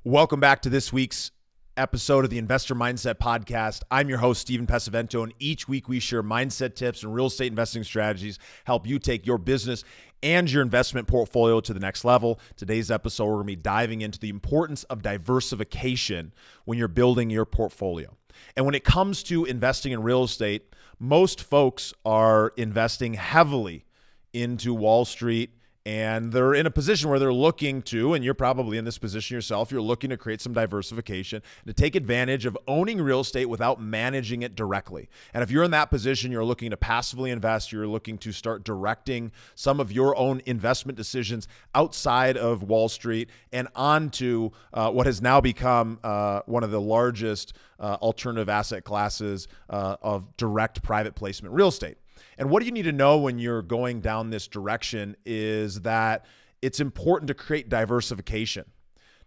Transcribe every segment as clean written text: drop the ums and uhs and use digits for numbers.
Welcome back to this week's episode of the Investor Mindset Podcast. I'm your host, Steven Pesavento, and each week we share mindset tips and real estate investing strategies, help you take your business and your investment portfolio to the next level. Today's episode, we're going to be diving into the importance of diversification when you're building your portfolio. And when it comes to investing in real estate, most folks are investing heavily into Wall Street, and they're in a position where they're looking to, and you're probably in this position yourself, you're looking to create some diversification, to take advantage of owning real estate without managing it directly. And if you're in that position, you're looking to passively invest, you're looking to start directing some of your own investment decisions outside of Wall Street and onto what has now become one of the largest alternative asset classes of direct private placement real estate. And what do you need to know when you're going down this direction is that it's important to create diversification,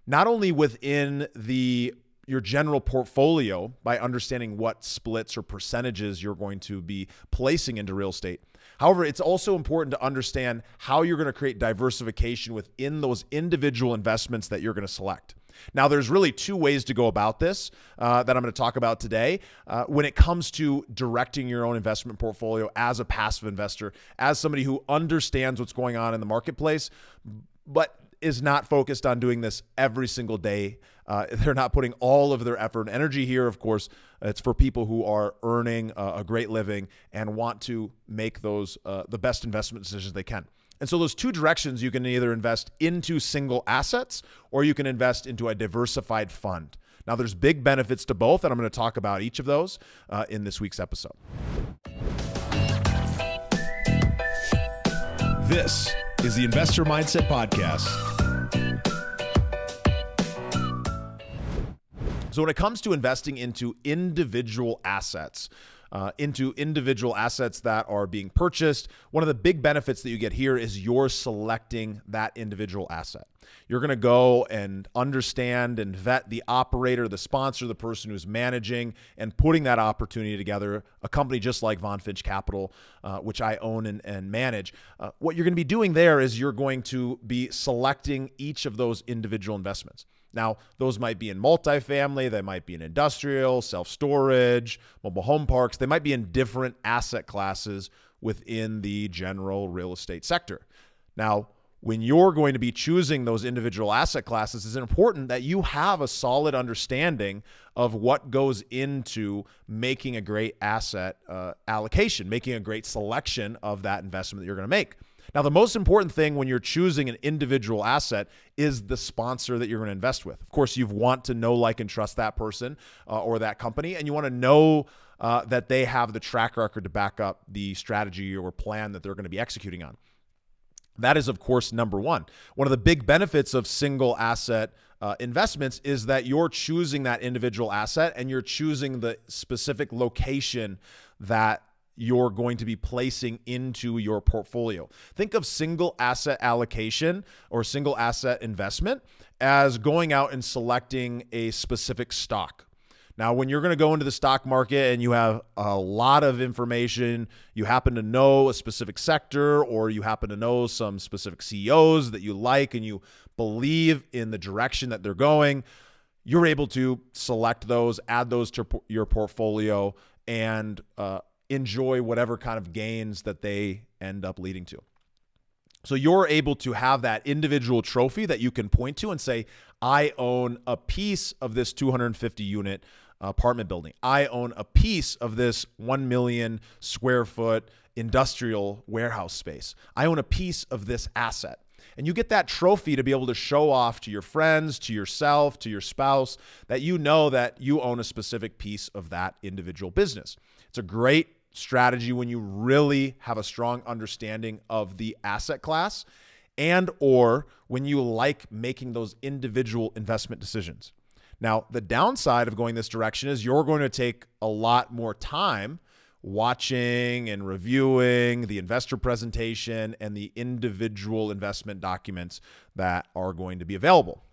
not only within your general portfolio by understanding what splits or percentages you're going to be placing into real estate. However, it's also important to understand how you're going to create diversification within those individual investments that you're going to select. Now, there's really two ways to go about this that I'm going to talk about today when it comes to directing your own investment portfolio as a passive investor, as somebody who understands what's going on in the marketplace, but is not focused on doing this every single day. They're not putting all of their effort and energy here. Of course, it's for people who are earning a great living and want to make those the best investment decisions they can. And so those two directions, you can either invest into single assets or you can invest into a diversified fund. Now, there's big benefits to both, and I'm going to talk about each of those in this week's episode. This is the Investor Mindset Podcast. So when it comes to investing into individual assets, that are being purchased, one of the big benefits that you get here is you're selecting that individual asset. You're going to go and understand and vet the operator, the sponsor, the person who's managing and putting that opportunity together, a company just like Von Finch Capital, which I own and manage. What you're going to be doing there is you're going to be selecting each of those individual investments. Now, those might be in multifamily, they might be in industrial, self-storage, mobile home parks. They might be in different asset classes within the general real estate sector. Now, when you're going to be choosing those individual asset classes, it's important that you have a solid understanding of what goes into making a great asset allocation, making a great selection of that investment that you're going to make. Now, the most important thing when you're choosing an individual asset is the sponsor that you're going to invest with. Of course, you want to know, like, and trust that person or that company, and you want to know that they have the track record to back up the strategy or plan that they're going to be executing on. That is, of course, number one. One of the big benefits of single asset investments is that you're choosing that individual asset and you're choosing the specific location that you're going to be placing into your portfolio. Think of single asset allocation or single asset investment as going out and selecting a specific stock. Now, when you're going to go into the stock market and you have a lot of information, you happen to know a specific sector or you happen to know some specific CEOs that you like and you believe in the direction that they're going, you're able to select those, add those to your portfolio, and enjoy whatever kind of gains that they end up leading to. So you're able to have that individual trophy that you can point to and say, I own a piece of this 250 unit apartment building. I own a piece of this 1 million square foot industrial warehouse space. I own a piece of this asset. And you get that trophy to be able to show off to your friends, to yourself, to your spouse, that you know that you own a specific piece of that individual business. It's a great strategy when you really have a strong understanding of the asset class and or when you like making those individual investment decisions. Now, the downside of going this direction is you're going to take a lot more time watching and reviewing the investor presentation and the individual investment documents that are going to be available.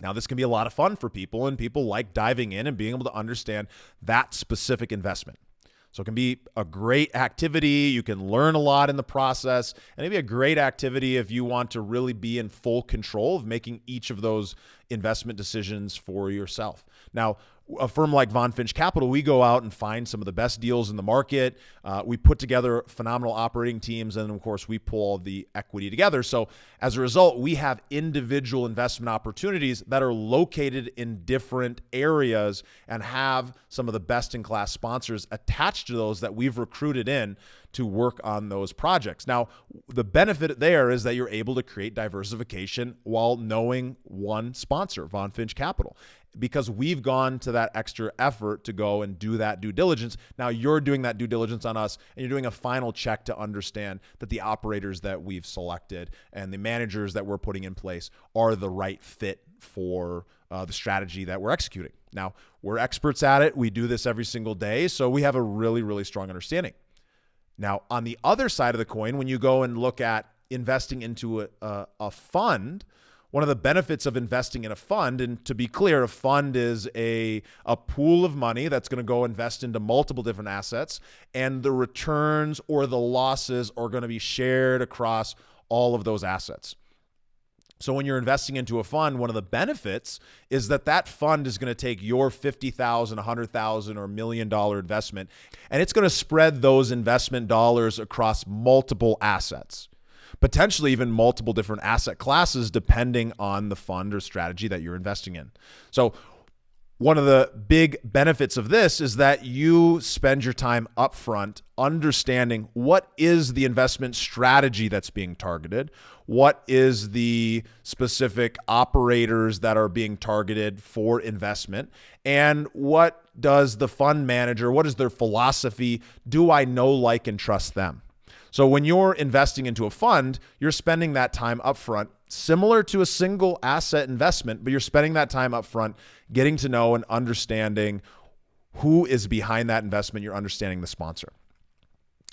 Now, this can be a lot of fun for people, and people like diving in and being able to understand that specific investment. So it can be a great activity. You can learn a lot in the process, and it'd be a great activity if you want to really be in full control of making each of those investment decisions for yourself. Now, a firm like Von Finch Capital, we go out and find some of the best deals in the market. We put together phenomenal operating teams, and of course, we pull all the equity together. So as a result, we have individual investment opportunities that are located in different areas and have some of the best-in-class sponsors attached to those that we've recruited in to work on those projects. Now, the benefit there is that you're able to create diversification while knowing one sponsor, Von Finch Capital, because we've gone to that extra effort to go and do that due diligence. Now you're doing that due diligence on us, and you're doing a final check to understand that the operators that we've selected and the managers that we're putting in place are the right fit for the strategy that we're executing. Now, we're experts at it. We do this every single day, so we have a really, really strong understanding. Now, on the other side of the coin, when you go and look at investing into a fund, one of the benefits of investing in a fund, and to be clear, a fund is a pool of money that's going to go invest into multiple different assets, and the returns or the losses are going to be shared across all of those assets. So when you're investing into a fund, one of the benefits is that that fund is going to take your $50,000, $100,000, or $1 million investment, and it's going to spread those investment dollars across multiple assets, potentially even multiple different asset classes, depending on the fund or strategy that you're investing in. So one of the big benefits of this is that you spend your time upfront understanding what is the investment strategy that's being targeted, what is the specific operators that are being targeted for investment, and what does the fund manager, what is their philosophy? Do I know, like, and trust them? So when you're investing into a fund, you're spending that time upfront, similar to a single asset investment, but you're spending that time upfront getting to know and understanding who is behind that investment. You're understanding the sponsor.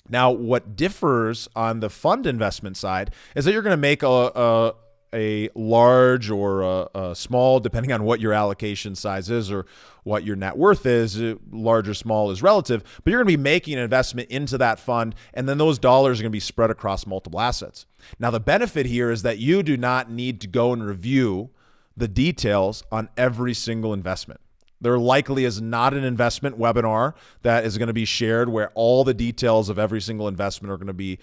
Now, what differs on the fund investment side is that you're going to make a large or a small, depending on what your allocation size is or what your net worth is, large or small is relative, but you're going to be making an investment into that fund, and then those dollars are going to be spread across multiple assets. Now, the benefit here is that you do not need to go and review the details on every single investment. There likely is not an investment webinar that is going to be shared where all the details of every single investment are going to be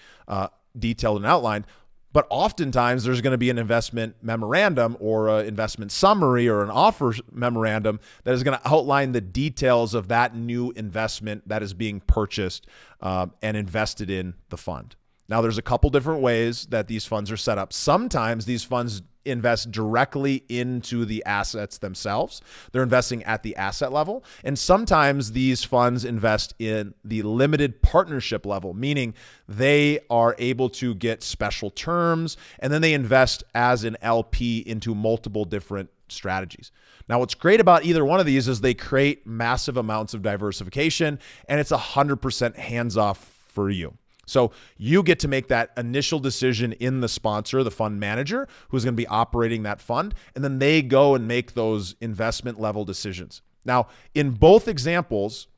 detailed and outlined. But oftentimes there's going to be an investment memorandum or an investment summary or an offer memorandum that is going to outline the details of that new investment that is being purchased and invested in the fund. Now, there's a couple different ways that these funds are set up. Sometimes these funds invest directly into the assets themselves. They're investing at the asset level. And sometimes these funds invest in the limited partnership level, meaning they are able to get special terms, and then they invest as an LP into multiple different strategies. Now, what's great about either one of these is they create massive amounts of diversification, and it's 100% hands-off for you. So you get to make that initial decision in the sponsor, the fund manager, who's going to be operating that fund, and then they go and make those investment level decisions. Now, in both examples,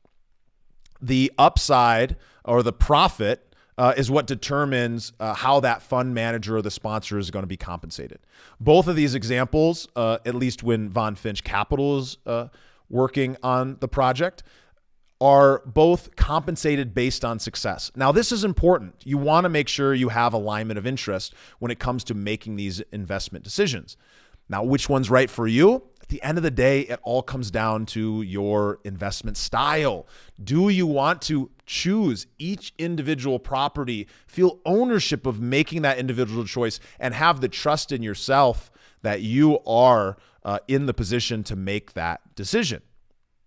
the upside or the profit is what determines how that fund manager or the sponsor is going to be compensated. Both of these examples, at least when Von Finch Capital is working on the project, are both compensated based on success. Now, this is important. You want to make sure you have alignment of interest when it comes to making these investment decisions. Now, which one's right for you? At the end of the day, it all comes down to your investment style. Do you want to choose each individual property, feel ownership of making that individual choice, and have the trust in yourself that you are in the position to make that decision?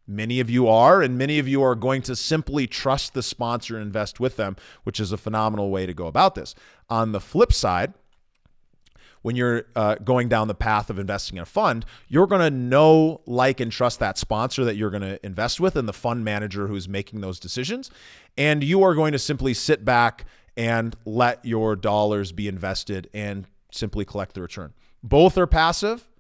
Many of you are, and many of you are going to simply trust the sponsor and invest with them, which is a phenomenal way to go about this. On the flip side, when you're going down the path of investing in a fund, you're going to know, like, and trust that sponsor that you're going to invest with and the fund manager who's making those decisions. And you are going to simply sit back and let your dollars be invested and simply collect the return. Both are passive.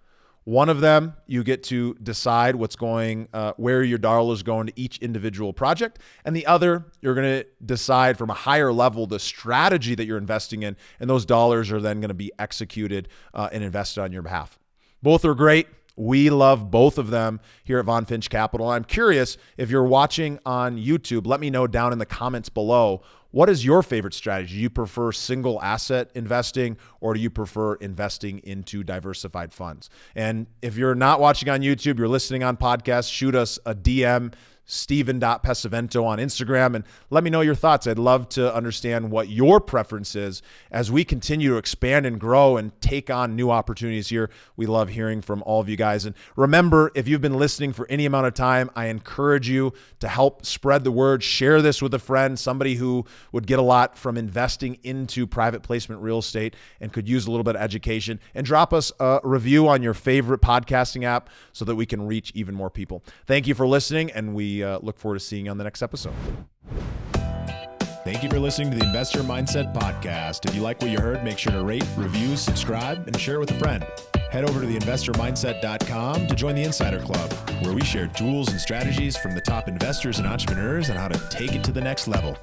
One of them, you get to decide what's going, where your dollars going to each individual project. And the other, you're going to decide from a higher level the strategy that you're investing in, and those dollars are then going to be executed and invested on your behalf. Both are great. We love both of them here at Von Finch Capital. I'm curious, if you're watching on YouTube, let me know down in the comments below, what is your favorite strategy? Do you prefer single asset investing, or do you prefer investing into diversified funds? And if you're not watching on YouTube, you're listening on podcast, shoot us a DM, Steven.Pesavento on Instagram, and let me know your thoughts. I'd love to understand what your preference is as we continue to expand and grow and take on new opportunities here. We love hearing from all of you guys. And remember, if you've been listening for any amount of time, I encourage you to help spread the word. Share this with a friend, somebody who would get a lot from investing into private placement real estate and could use a little bit of education. And drop us a review on your favorite podcasting app so that we can reach even more people. Thank you for listening, and we look forward to seeing you on the next episode. Thank you for listening to the Investor Mindset Podcast. If you like what you heard, make sure to rate, review, subscribe, and share it with a friend. Head over to theinvestormindset.com to join the Insider Club, where we share tools and strategies from the top investors and entrepreneurs on how to take it to the next level.